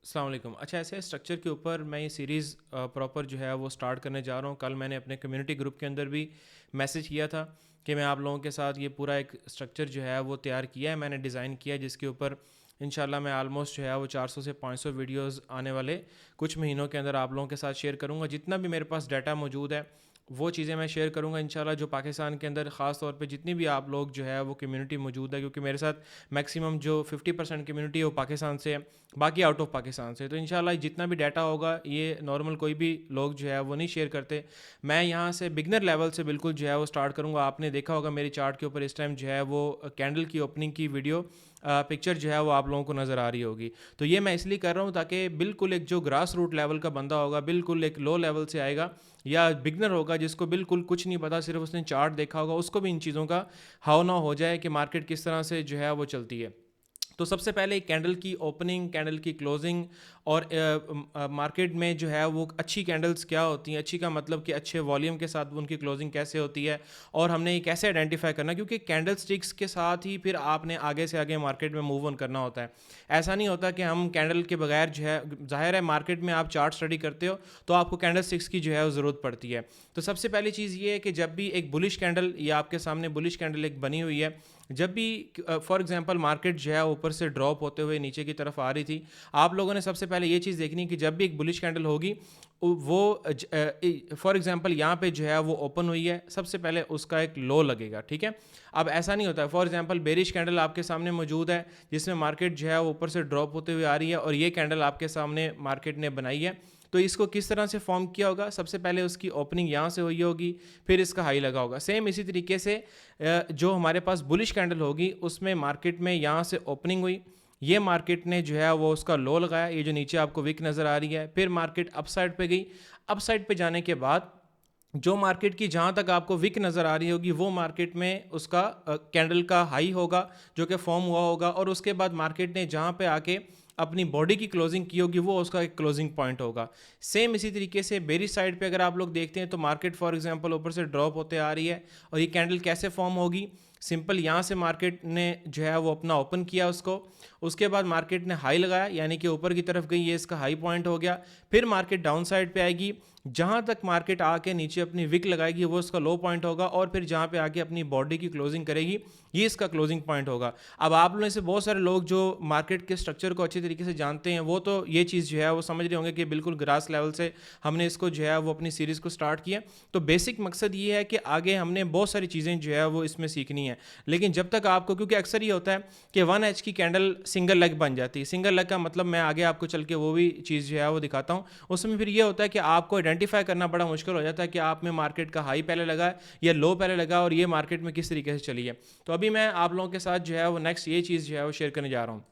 अस्सलाम वालेकुम। अच्छा, ऐसे स्ट्रक्चर के ऊपर मैं ये सीरीज़ प्रॉपर जो है वो स्टार्ट करने जा रहा हूँ। कल मैंने अपने कम्युनिटी ग्रुप के अंदर भी मैसेज किया था कि मैं आप लोगों के साथ ये पूरा एक स्ट्रक्चर जो है वो तैयार किया है, मैंने डिज़ाइन किया है, जिसके ऊपर इंशाल्लाह मैं आलमोस्ट जो है वो 400 से 500 वीडियोस आने वाले कुछ महीनों के अंदर आप लोगों के साथ शेयर करूँगा। जितना भी मेरे पास डाटा मौजूद है वो चीज़ें मैं शेयर करूँगा इंशाल्लाह। जो पाकिस्तान के अंदर ख़ास तौर पे जितनी भी आप लोग जो है वो कम्युनिटी मौजूद है, क्योंकि मेरे साथ मैक्सिमम जो 50% कम्युनिटी है वो पाकिस्तान से है, बाकी आउट ऑफ पाकिस्तान से। तो इंशाल्लाह जितना भी डाटा होगा ये नॉर्मल कोई भी लोग जो है वो नहीं शेयर करते। मैं यहाँ से बिगनर लेवल से बिल्कुल जो है वो स्टार्ट करूँगा। आपने देखा होगा मेरी चार्ट के ऊपर इस टाइम जो है वो कैंडल की ओपनिंग की वीडियो पिक्चर जो है वो आप लोगों को नज़र आ रही होगी। तो ये मैं इसलिए कर रहा हूँ ताकि बिल्कुल एक जो ग्रास रूट लेवल का बंदा होगा, बिल्कुल एक लो लेवल से आएगा या बिगनर होगा जिसको बिल्कुल कुछ नहीं पता, सिर्फ उसने चार्ट देखा होगा, उसको भी इन चीज़ों का हाव ना हो जाए कि मार्केट किस तरह से जो है वो चलती है। तो सबसे पहले कैंडल की ओपनिंग, कैंडल की क्लोजिंग और मार्केट में जो है वो अच्छी कैंडल्स क्या होती हैं, अच्छी का मतलब कि अच्छे वॉल्यूम के साथ उनकी क्लोजिंग कैसे होती है और हमने ये कैसे आइडेंटिफाई करना, क्योंकि कैंडल स्टिक्स के साथ ही फिर आपने आगे से आगे मार्केट में मूव ऑन करना होता है। ऐसा नहीं होता कि हम कैंडल के बगैर जो है, ज़ाहिर है मार्केट में आप चार्ट स्टडी करते हो तो आपको कैंडल स्टिक्स की जो है वो ज़रूरत पड़ती है। तो सबसे पहली चीज़ ये है कि जब भी एक बुलिश कैंडल या आपके सामने बुलिश कैंडल एक बनी हुई है, जब भी फॉर एग्जांपल मार्केट जो है ऊपर से ड्रॉप होते हुए नीचे की तरफ आ रही थी, आप लोगों ने सबसे पहले ये चीज़ देखनी है कि जब भी एक बुलिश कैंडल होगी वो फॉर एग्जांपल यहाँ पे जो है वो ओपन हुई है, सबसे पहले उसका एक लो लगेगा, ठीक है। अब ऐसा नहीं होता है, फॉर एग्जांपल बेरिश कैंडल आपके सामने मौजूद है जिसमें मार्केट जो है वो ऊपर से ड्रॉप होते हुए आ रही है और ये कैंडल आपके सामने मार्केट ने बनाई है। तो इसको किस तरह से फॉर्म किया होगा, सबसे पहले उसकी ओपनिंग यहाँ से हुई होगी, फिर इसका हाई लगा होगा। सेम इसी तरीके से जो हमारे पास बुलिश कैंडल होगी उसमें मार्केट में यहाँ से ओपनिंग हुई, ये मार्केट ने जो है वो उसका लो लगाया, ये जो नीचे आपको विक नज़र आ रही है, फिर मार्केट अप साइड पे गई। अप साइड पे जाने के बाद जो मार्केट की जहाँ तक आपको विक नज़र आ रही होगी वो मार्केट में उसका कैंडल का हाई होगा जो कि फॉर्म हुआ होगा, और उसके बाद मार्केट ने जहाँ पे आके अपनी बॉडी की क्लोजिंग की होगी वो उसका एक क्लोजिंग पॉइंट होगा। सेम इसी तरीके से बेरिश साइड पे अगर आप लोग देखते हैं तो मार्केट फॉर एग्जांपल ऊपर से ड्रॉप होते आ रही है और ये कैंडल कैसे फॉर्म होगी, सिंपल यहाँ से मार्केट ने जो है वो अपना ओपन किया उसको, उसके बाद मार्केट ने हाई लगाया यानी कि ऊपर की तरफ गई, ये इसका हाई पॉइंट हो गया। फिर मार्केट डाउन साइड पे आएगी, जहाँ तक मार्केट आके नीचे अपनी विक लगाएगी वो उसका लो पॉइंट होगा, और फिर जहाँ पे आके अपनी बॉडी की क्लोजिंग करेगी ये इसका क्लोजिंग पॉइंट होगा। अब आप लोगों में से बहुत सारे लोग जो मार्केट के स्ट्रक्चर को अच्छी तरीके से जानते हैं वो तो ये चीज़ जो है वो समझ रहे होंगे कि बिल्कुल ग्रास लेवल से हमने इसको जो है वो अपनी सीरीज़ को स्टार्ट किया। तो बेसिक मकसद ये है कि आगे हमने बहुत सारी चीज़ें जो है वो इसमें सीखनी है, लेकिन जब तक आपको, क्योंकि अक्सर ये होता है कि 1H की कैंडल सिंगल लेग बन जाती है। सिंगल लेग का मतलब मैं आगे आपको चल के वो भी चीज़ जो है वो दिखाता हूँ। उसमें फिर ये होता है कि आपको आइडेंटिफाई करना बड़ा मुश्किल हो जाता है कि आप में मार्केट का हाई पहले लगा है या लो पहले लगा और ये मार्केट में किस तरीके से चली है। तो अभी मैं आप लोगों के साथ जो है वो नेक्स्ट ये चीज़ जो है वो शेयर करने जा रहा हूँ।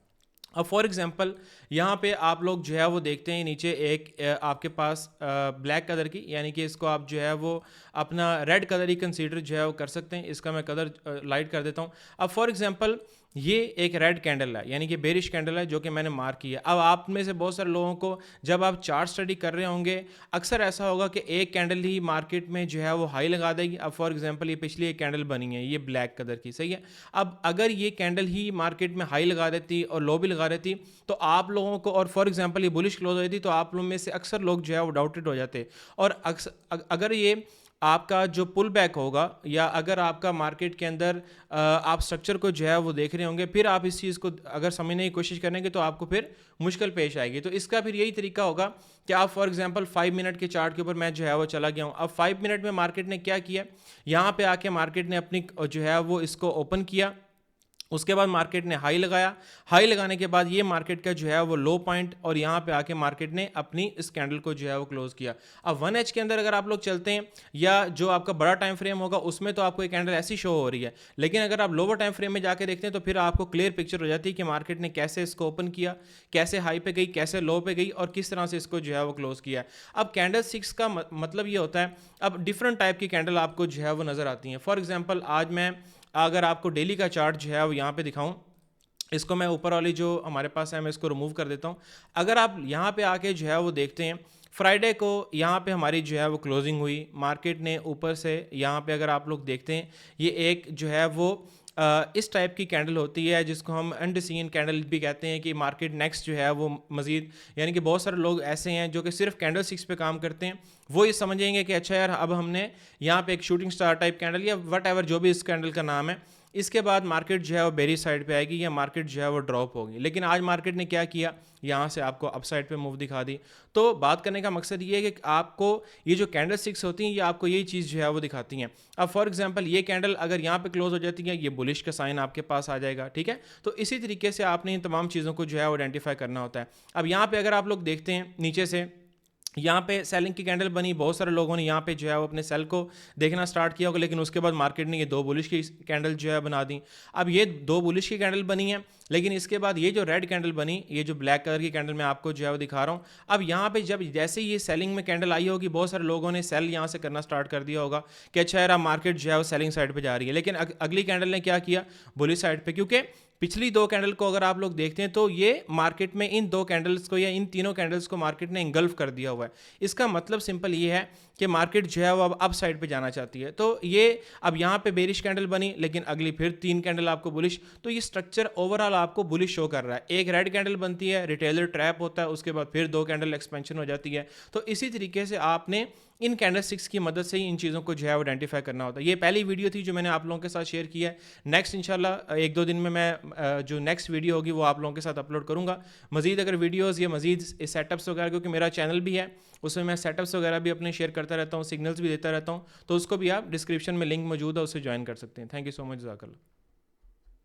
अब फॉर एग्जांपल यहाँ पे आप लोग जो है वो देखते हैं नीचे एक आपके पास ब्लैक कलर की, यानी कि इसको आप जो है वो अपना रेड कलर ही कंसीडर जो है वो कर सकते हैं। इसका मैं कलर लाइट कर देता हूँ। अब फॉर एग्जांपल ये एक रेड कैंडल है यानी कि बेरिश कैंडल है जो कि मैंने मार्क किया। अब आप में से बहुत सारे लोगों को जब आप चार्ट स्टडी कर रहे होंगे अक्सर ऐसा होगा कि एक कैंडल ही मार्केट में जो है वो हाई लगा देगी। अब फॉर एग्जांपल ये पिछली एक कैंडल बनी है ये ब्लैक कलर की, सही है। अब अगर ये कैंडल ही मार्केट में हाई लगा देती और लो भी लगा देती तो आप लोगों को, और फॉर एग्जांपल ये बुलिश क्लोज हो जाती तो आप लोगों में से अक्सर लोग जो है वो डाउटेड हो जाते। और अगर ये आपका जो पुल बैक होगा या अगर आपका मार्केट के अंदर आप स्ट्रक्चर को जो है वो देख रहे होंगे, फिर आप इस चीज़ को अगर समझने की कोशिश करेंगे तो आपको फिर मुश्किल पेश आएगी। तो इसका फिर यही तरीका होगा कि आप फॉर एग्जांपल 5 मिनट के चार्ट के ऊपर मैं जो है वो चला गया हूँ। अब 5 मिनट में मार्केट ने क्या किया, यहाँ पे आके मार्केट ने अपनी जो है वो इसको ओपन किया, उसके बाद मार्केट ने हाई लगाया, हाई लगाने के बाद ये मार्केट का जो है वो लो पॉइंट, और यहाँ पे आके मार्केट ने अपनी इस कैंडल को जो है वो क्लोज किया। अब 1H के अंदर अगर आप लोग चलते हैं या जो आपका बड़ा टाइम फ्रेम होगा उसमें तो आपको एक कैंडल ऐसी शो हो रही है, लेकिन अगर आप लोअर टाइम फ्रेम में जाके देखते हैं तो फिर आपको क्लियर पिक्चर हो जाती है कि मार्केट ने कैसे इसको ओपन किया, कैसे हाई पे गई, कैसे लो पे गई और किस तरह से इसको जो है वो क्लोज किया। अब कैंडल स्टिक्स का मतलब ये होता है, अब डिफरेंट टाइप की कैंडल आपको जो है वो नज़र आती हैं। फॉर एग्जाम्पल आज मैं अगर आपको डेली का चार्ट जो है वो यहाँ पे दिखाऊं, इसको मैं ऊपर वाली जो हमारे पास है मैं इसको रिमूव कर देता हूँ। अगर आप यहाँ पे आके जो है वो देखते हैं फ्राइडे को यहाँ पे हमारी जो है वो क्लोजिंग हुई, मार्केट ने ऊपर से यहाँ पे अगर आप लोग देखते हैं ये एक जो है वो इस टाइप की कैंडल होती है जिसको हम अनडिसीन कैंडल भी कहते हैं कि मार्केट नेक्स्ट जो है वो मज़ीद, यानी कि बहुत सारे लोग ऐसे हैं जो कि सिर्फ कैंडल स्टिक्स पे काम करते हैं, वो ये समझेंगे कि अच्छा यार अब हमने यहाँ पे एक शूटिंग स्टार टाइप कैंडल या वट एवर जो भी इस कैंडल का नाम है, इसके बाद मार्केट जो है वो बेरी साइड पे आएगी या मार्केट जो है वो ड्रॉप होगी। लेकिन आज मार्केट ने क्या किया, यहाँ से आपको अप साइड पे मूव दिखा दी। तो बात करने का मकसद ये है कि आपको ये जो कैंडल स्टिक्स होती हैं ये आपको यही चीज़ जो है वो दिखाती हैं। अब फॉर एग्जांपल ये कैंडल अगर यहाँ पे क्लोज हो जाती है, ये बुलिश का साइन आपके पास आ जाएगा, ठीक है। तो इसी तरीके से आपने इन तमाम चीज़ों को जो है वो आइडेंटिफाई करना होता है। अब यहाँ पे अगर आप लोग देखते हैं नीचे से यहाँ पे सेलिंग की कैंडल बनी, बहुत सारे लोगों ने यहाँ पे जो है वो अपने सेल को देखना स्टार्ट किया होगा, लेकिन उसके बाद मार्केट ने ये दो बुलिश की कैंडल जो है बना दी। अब ये दो बुलिश की कैंडल बनी है, लेकिन इसके बाद ये जो रेड कैंडल बनी, ये जो ब्लैक कलर की कैंडल मैं आपको जो है वो दिखा रहा हूँ। अब यहाँ पे जब जैसे ये सेलिंग में कैंडल आई होगी, बहुत सारे लोगों ने सेल यहाँ से करना स्टार्ट कर दिया होगा कि अच्छा यार मार्केट जो है वो सेलिंग साइड पर जा रही है। लेकिन अगली कैंडल ने क्या किया, बुलिश साइड पर, क्योंकि पिछली दो कैंडल को अगर आप लोग देखते हैं तो ये मार्केट में इन दो कैंडल्स को या इन तीनों कैंडल्स को मार्केट ने इंगल्फ कर दिया हुआ है। इसका मतलब सिंपल ये है कि मार्केट जो है वो अब साइड पे जाना चाहती है। तो ये अब यहाँ पे बेरिश कैंडल बनी, लेकिन अगली फिर तीन कैंडल आपको बुलिश, तो ये स्ट्रक्चर ओवरऑल आपको बुलिश शो कर रहा है। एक रेड कैंडल बनती है, रिटेलर ट्रैप होता है, उसके बाद फिर दो कैंडल एक्सपेंशन हो जाती है। तो इसी तरीके से आपने इन कैंडल स्टिक्स की मदद से ही इन चीज़ों को जो है वो आइडेंटिफाई करना होता है। ये पहली वीडियो थी जो मैंने आप लोगों के साथ शेयर किया है। नेक्स्ट इंशाल्लाह एक दो दिन में मैं जो नेक्स्ट वीडियो होगी वो आप लोगों के साथ अपलोड करूँगा। मज़ीद अगर वीडियोज़ या मज़ीद सेटअप्स वगैरह, क्योंकि मेरा चैनल भी है उसमें मैं सेटअप्स वगैरह भी अपने शेयर करता रहता हूँ, सिग्नल्स भी देता रहता हूँ, तो उसको भी आप डिस्क्रिप्शन में लिंक मौजूद है, उससे ज्वाइन कर सकते हैं। थैंक यू सो मच, जज़ाकल्लाह।